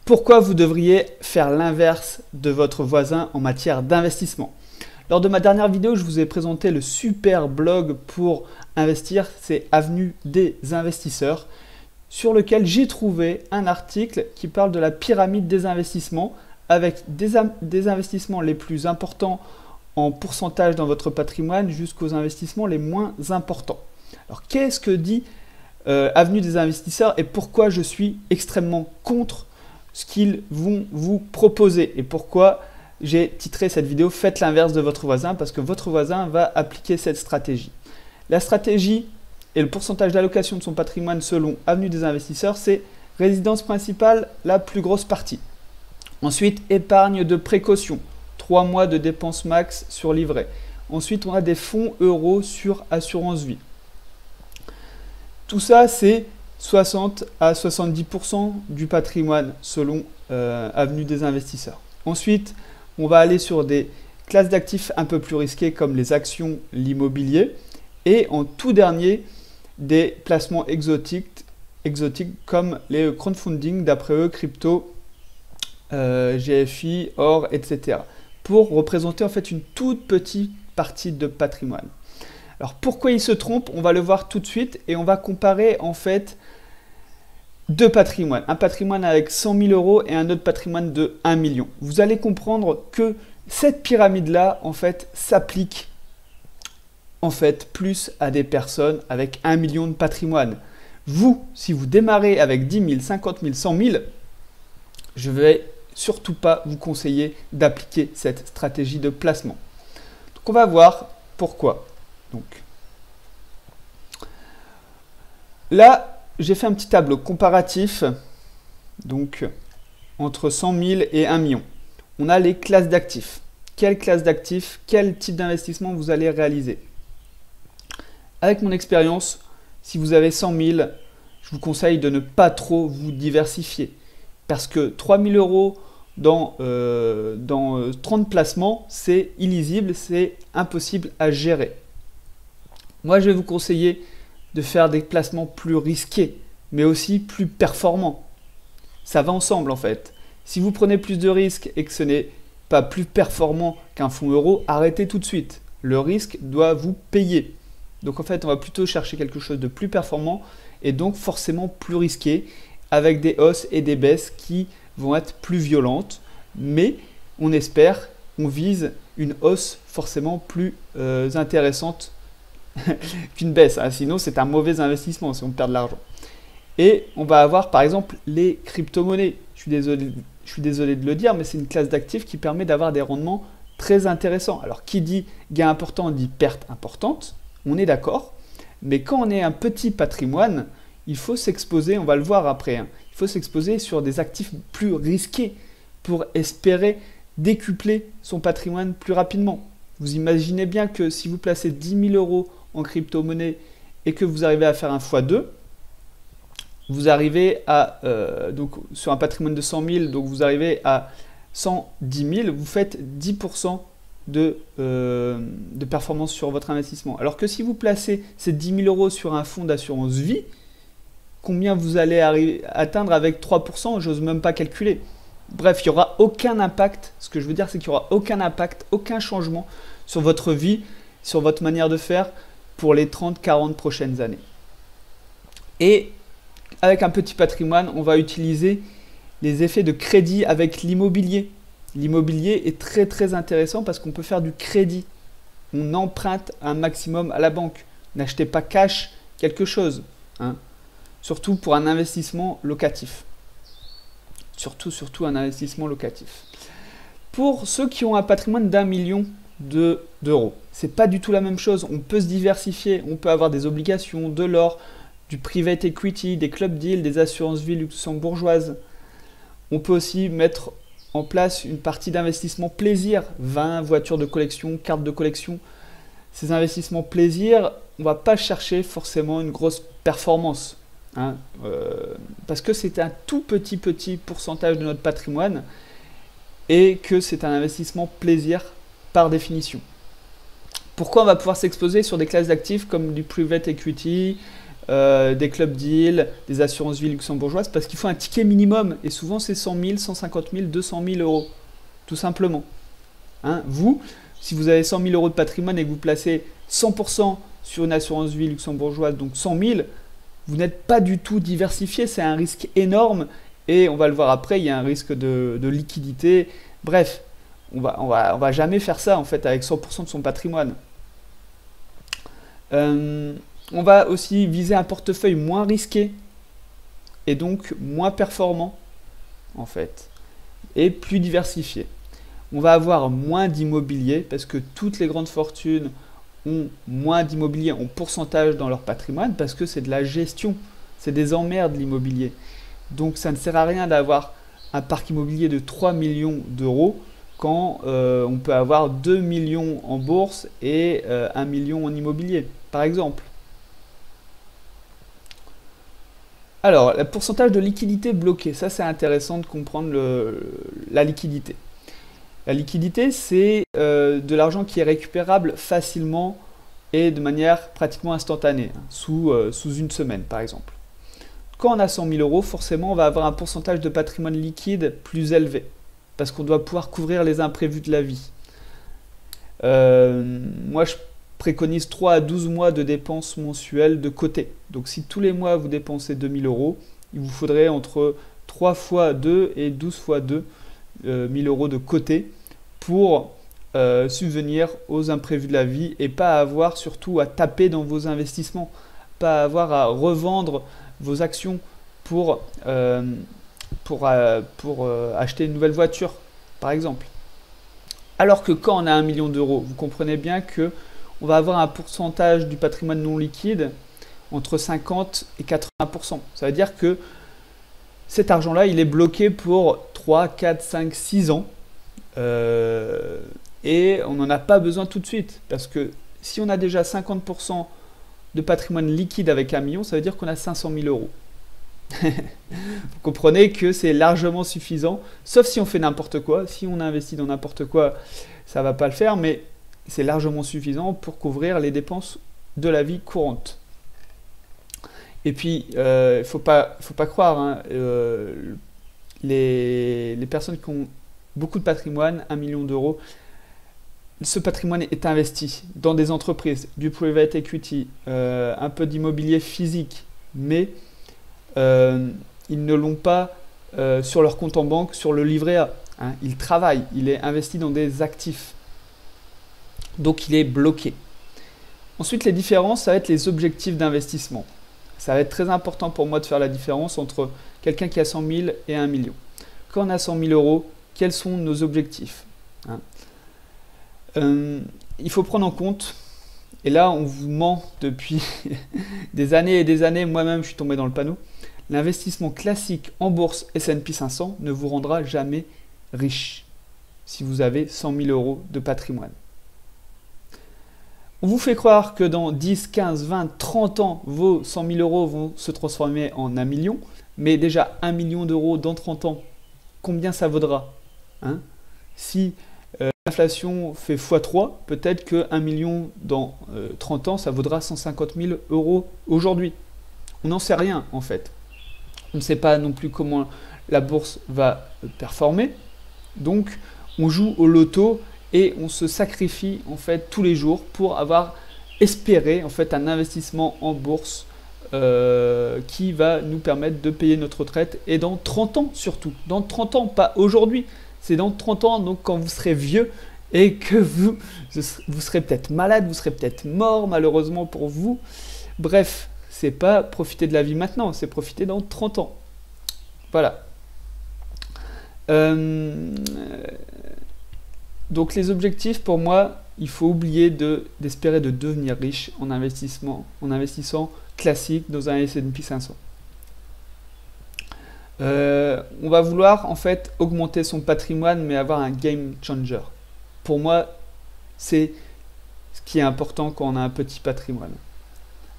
Pourquoi vous devriez faire l'inverse de votre voisin en matière d'investissement? Lors de ma dernière vidéo, je vous ai présenté le super blog pour investir, c'est Avenue des investisseurs, sur lequel j'ai trouvé un article qui parle de la pyramide des investissements avec des investissements les plus importants en pourcentage dans votre patrimoine jusqu'aux investissements les moins importants. Alors qu'est-ce que dit Avenue des investisseurs et pourquoi je suis extrêmement contre ce qu'ils vont vous proposer et pourquoi j'ai titré cette vidéo « Faites l'inverse de votre voisin » parce que votre voisin va appliquer cette stratégie. La stratégie et le pourcentage d'allocation de son patrimoine selon Avenue des investisseurs, c'est résidence principale, la plus grosse partie. Ensuite, épargne de précaution, 3 mois de dépenses max sur livret. Ensuite, on a des fonds euros sur assurance vie. Tout ça, c'est 60 à 70% du patrimoine selon Avenue des investisseurs. Ensuite, on va aller sur des classes d'actifs un peu plus risquées comme les actions, l'immobilier. Et en tout dernier, des placements exotiques comme les crowdfunding, d'après eux, crypto, GFI, or, etc. pour représenter en fait une toute petite partie de patrimoine. Alors pourquoi ils se trompent? On va le voir tout de suite et on va comparer en fait deux patrimoines. Un patrimoine avec 100 000 euros et un autre patrimoine de 1 million. Vous allez comprendre que cette pyramide-là en fait s'applique en fait plus à des personnes avec 1 million de patrimoine. Vous, si vous démarrez avec 10 000, 50 000, 100 000, je ne vais surtout pas vous conseiller d'appliquer cette stratégie de placement. Donc on va voir pourquoi. Donc, là, j'ai fait un petit tableau comparatif donc, entre 100 000 et 1 million. On a les classes d'actifs. Quelle classe d'actifs, quel type d'investissement vous allez réaliser? Avec mon expérience, si vous avez 100 000, je vous conseille de ne pas trop vous diversifier. Parce que 3 000 euros dans 30 placements, c'est illisible, c'est impossible à gérer. Moi, je vais vous conseiller de faire des placements plus risqués, mais aussi plus performants. Ça va ensemble en fait. Si vous prenez plus de risques et que ce n'est pas plus performant qu'un fonds euro, arrêtez tout de suite. Le risque doit vous payer. Donc en fait, on va plutôt chercher quelque chose de plus performant et donc forcément plus risqué, avec des hausses et des baisses qui vont être plus violentes. Mais on espère, on vise une hausse forcément plus intéressante qu'une baisse, hein. Sinon c'est un mauvais investissement si on perd de l'argent. Et on va avoir par exemple les crypto-monnaies. Je suis désolé de le dire, mais c'est une classe d'actifs qui permet d'avoir des rendements très intéressants. Alors qui dit gain important dit perte importante, on est d'accord, mais quand on est un petit patrimoine, il faut s'exposer, on va le voir après, hein, il faut s'exposer sur des actifs plus risqués pour espérer décupler son patrimoine plus rapidement. Vous imaginez bien que si vous placez 10 000 euros en crypto-monnaie et que vous arrivez à faire un x2, vous arrivez à, donc sur un patrimoine de 100 000, donc vous arrivez à 110 000, vous faites 10% de performance sur votre investissement. Alors que si vous placez ces 10 000 euros sur un fonds d'assurance vie, combien vous allez atteindre avec 3%, j'ose même pas calculer. Bref, il n'y aura aucun impact. Ce que je veux dire, c'est qu'il n'y aura aucun impact, aucun changement sur votre vie, sur votre manière de faire pour les 30-40 prochaines années. Et avec un petit patrimoine, on va utiliser les effets de crédit avec l'immobilier. L'immobilier est très très intéressant parce qu'on peut faire du crédit. On emprunte un maximum à la banque. N'achetez pas cash quelque chose, hein. Surtout pour un investissement locatif. Surtout un investissement locatif. Pour ceux qui ont un patrimoine d'1 million d'euros, c'est pas du tout la même chose. On peut se diversifier, on peut avoir des obligations, de l'or, du private equity, des club deals, des assurances vie luxembourgeoises. On peut aussi mettre en place une partie d'investissement plaisir, vin, voitures de collection, cartes de collection. Ces investissements plaisir, on ne va pas chercher forcément une grosse performance, hein, parce que c'est un tout petit pourcentage de notre patrimoine et que c'est un investissement plaisir par définition. Pourquoi on va pouvoir s'exposer sur des classes d'actifs comme du private equity, des clubs deals, des assurances vie luxembourgeoises, parce qu'il faut un ticket minimum, et souvent c'est 100 000, 150 000, 200 000 euros, tout simplement. Hein, vous, si vous avez 100 000 euros de patrimoine et que vous placez 100% sur une assurance vie luxembourgeoise, donc 100 000, vous n'êtes pas du tout diversifié, c'est un risque énorme, et on va le voir après, il y a un risque de liquidité. Bref, on va jamais faire ça en fait avec 100% de son patrimoine. On va aussi viser un portefeuille moins risqué et donc moins performant en fait et plus diversifié. On va avoir moins d'immobilier parce que toutes les grandes fortunes ont moins d'immobilier en pourcentage dans leur patrimoine parce que c'est de la gestion, c'est des emmerdes l'immobilier. Donc ça ne sert à rien d'avoir un parc immobilier de 3 millions d'euros quand on peut avoir 2 millions en bourse et 1 million en immobilier, par exemple. Alors, le pourcentage de liquidité bloquée, ça c'est intéressant de comprendre la liquidité. La liquidité, c'est de l'argent qui est récupérable facilement et de manière pratiquement instantanée, hein, sous une semaine par exemple. Quand on a 100 000 euros, forcément, on va avoir un pourcentage de patrimoine liquide plus élevé, parce qu'on doit pouvoir couvrir les imprévus de la vie. Moi, je préconise 3 à 12 mois de dépenses mensuelles de côté. Donc, si tous les mois, vous dépensez 2 000 euros, il vous faudrait entre 3 fois 2 et 12 fois 2 000 euros de côté pour subvenir aux imprévus de la vie et pas avoir surtout à taper dans vos investissements, pas avoir à revendre vos actions pour acheter une nouvelle voiture, par exemple. Alors que quand on a 1 million d'euros, vous comprenez bien que on va avoir un pourcentage du patrimoine non liquide entre 50 et 80%. Ça veut dire que cet argent-là, il est bloqué pour 3, 4, 5, 6 ans. Et on n'en a pas besoin tout de suite. Parce que si on a déjà 50% de patrimoine liquide avec 1 million, ça veut dire qu'on a 500 000 euros. Vous comprenez que c'est largement suffisant, sauf si on fait n'importe quoi. Si on investit dans n'importe quoi, ça ne va pas le faire, mais c'est largement suffisant pour couvrir les dépenses de la vie courante. Et puis, il faut pas croire, hein, les personnes qui ont beaucoup de patrimoine, 1 million d'euros, ce patrimoine est investi dans des entreprises, du private equity, un peu d'immobilier physique, mais ils ne l'ont pas sur leur compte en banque, sur le livret A. Hein. Il travaille, il est investi dans des actifs. Donc il est bloqué. Ensuite, les différences, ça va être les objectifs d'investissement. Ça va être très important pour moi de faire la différence entre quelqu'un qui a 100 000 et 1 million. Quand on a 100 000 euros, quels sont nos objectifs, hein? Il faut prendre en compte, et là on vous ment depuis des années et des années, moi-même je suis tombé dans le panneau, l'investissement classique en bourse S&P 500 ne vous rendra jamais riche si vous avez 100 000 euros de patrimoine. On vous fait croire que dans 10, 15, 20, 30 ans, vos 100 000 euros vont se transformer en 1 million, mais déjà 1 million d'euros dans 30 ans, combien ça vaudra, hein? Si l'inflation fait x3, peut-être que 1 million dans 30 ans, ça vaudra 150 000 euros aujourd'hui. On n'en sait rien en fait. On ne sait pas non plus comment la bourse va performer. Donc on joue au loto et on se sacrifie en fait tous les jours pour avoir espéré en fait un investissement en bourse qui va nous permettre de payer notre retraite et dans 30 ans surtout. Dans 30 ans, pas aujourd'hui. C'est dans 30 ans, donc quand vous serez vieux et que vous serez peut-être malade, vous serez peut-être mort malheureusement pour vous. Bref, c'est pas profiter de la vie maintenant, c'est profiter dans 30 ans. Voilà. Donc les objectifs pour moi, il faut oublier d'espérer de devenir riche en investissant classique dans un S&P 500. On va vouloir en fait augmenter son patrimoine mais avoir un game changer. Pour moi, c'est ce qui est important quand on a un petit patrimoine.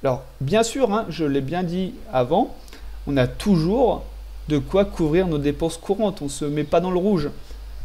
Alors, bien sûr, hein, je l'ai bien dit avant, on a toujours de quoi couvrir nos dépenses courantes. On ne se met pas dans le rouge.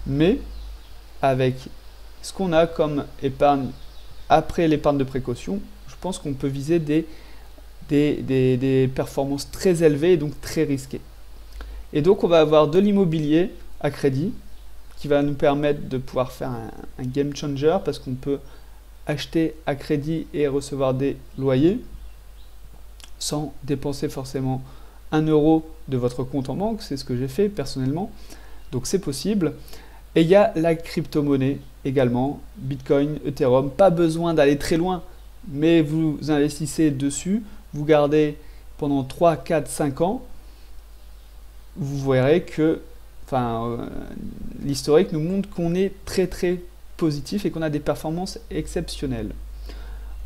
Mais avec ce qu'on a comme épargne après l'épargne de précaution, je pense qu'on peut viser des des performances très élevées et donc très risquées. Et donc on va avoir de l'immobilier à crédit qui va nous permettre de pouvoir faire un game changer parce qu'on peut acheter à crédit et recevoir des loyers sans dépenser forcément 1 euro de votre compte en banque. C'est ce que j'ai fait personnellement. Donc c'est possible. Et il y a la crypto-monnaie également, Bitcoin, Ethereum. Pas besoin d'aller très loin, mais vous investissez dessus, vous gardez pendant 3, 4, 5 ans, vous verrez que l'historique nous montre qu'on est très très positif et qu'on a des performances exceptionnelles.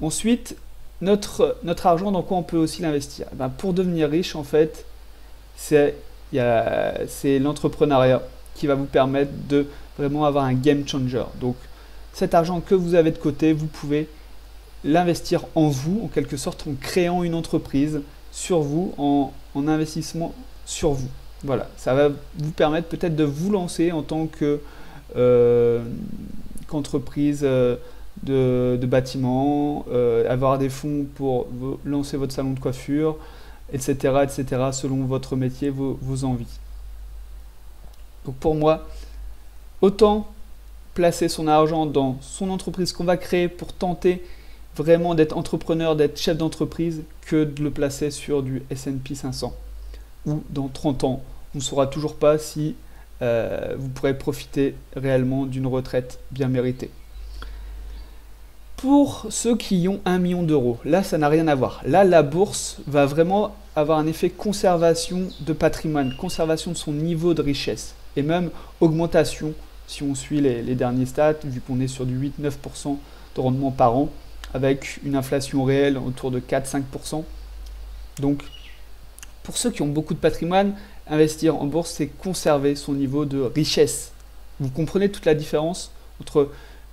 Ensuite, notre argent, dans quoi on peut aussi l'investir? Pour devenir riche, en fait, c'est l'entrepreneuriat qui va vous permettre de vraiment avoir un game changer. Donc, cet argent que vous avez de côté, vous pouvez l'investir en vous, en quelque sorte, en créant une entreprise sur vous, en investissement sur vous. Voilà, ça va vous permettre peut-être de vous lancer en tant qu'entreprise de bâtiment, avoir des fonds pour lancer votre salon de coiffure, etc., etc., selon votre métier, vos envies. Donc pour moi, autant placer son argent dans son entreprise qu'on va créer pour tenter vraiment d'être entrepreneur, d'être chef d'entreprise, que de le placer sur du S&P 500. Ou dans 30 ans, on ne saura toujours pas si vous pourrez profiter réellement d'une retraite bien méritée. Pour ceux qui ont 1 million d'euros, là ça n'a rien à voir. Là la bourse va vraiment avoir un effet conservation de patrimoine, conservation de son niveau de richesse et même augmentation si on suit les derniers stats, vu qu'on est sur du 8-9% de rendement par an avec une inflation réelle autour de 4-5%. Donc pour ceux qui ont beaucoup de patrimoine, investir en bourse, c'est conserver son niveau de richesse. Vous comprenez toute la différence entre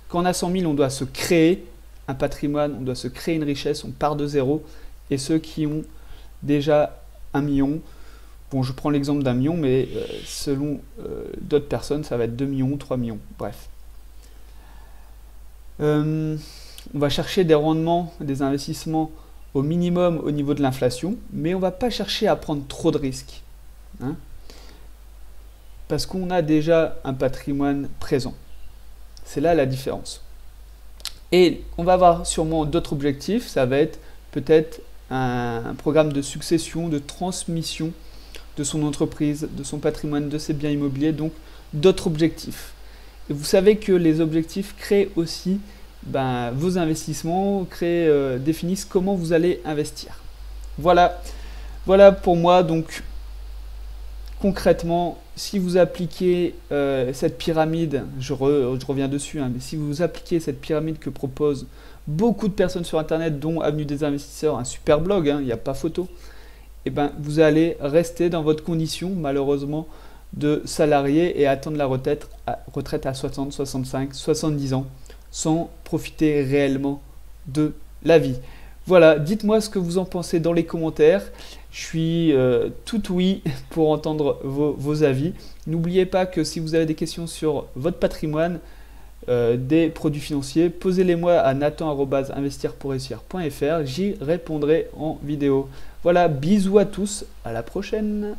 quand on a 100 000, on doit se créer un patrimoine, on doit se créer une richesse, on part de zéro. Et ceux qui ont déjà 1 million, bon, je prends l'exemple d'1 million, mais selon d'autres personnes, ça va être 2 millions, 3 millions, bref. On va chercher des rendements, des investissements au minimum au niveau de l'inflation, mais on ne va pas chercher à prendre trop de risques. Hein, parce qu'on a déjà un patrimoine présent. C'est là la différence. Et on va avoir sûrement d'autres objectifs. Ça va être peut-être un programme de succession, de transmission de son entreprise, de son patrimoine, de ses biens immobiliers, donc d'autres objectifs. Et vous savez que les objectifs créent aussi vos investissements, définissent comment vous allez investir. Voilà pour moi. Donc concrètement, si vous appliquez cette pyramide, je reviens dessus, hein, mais si vous appliquez cette pyramide que proposent beaucoup de personnes sur Internet, dont Avenue des Investisseurs, un super blog, hein, il n'y a pas photo, et vous allez rester dans votre condition, malheureusement, de salarié et attendre la retraite à 60, 65, 70 ans, sans profiter réellement de la vie. Voilà, dites-moi ce que vous en pensez dans les commentaires. Je suis tout oui pour entendre vos avis. N'oubliez pas que si vous avez des questions sur votre patrimoine, des produits financiers, posez-les-moi à nathan@investirpourréussir.fr. J'y répondrai en vidéo. Voilà, bisous à tous, à la prochaine.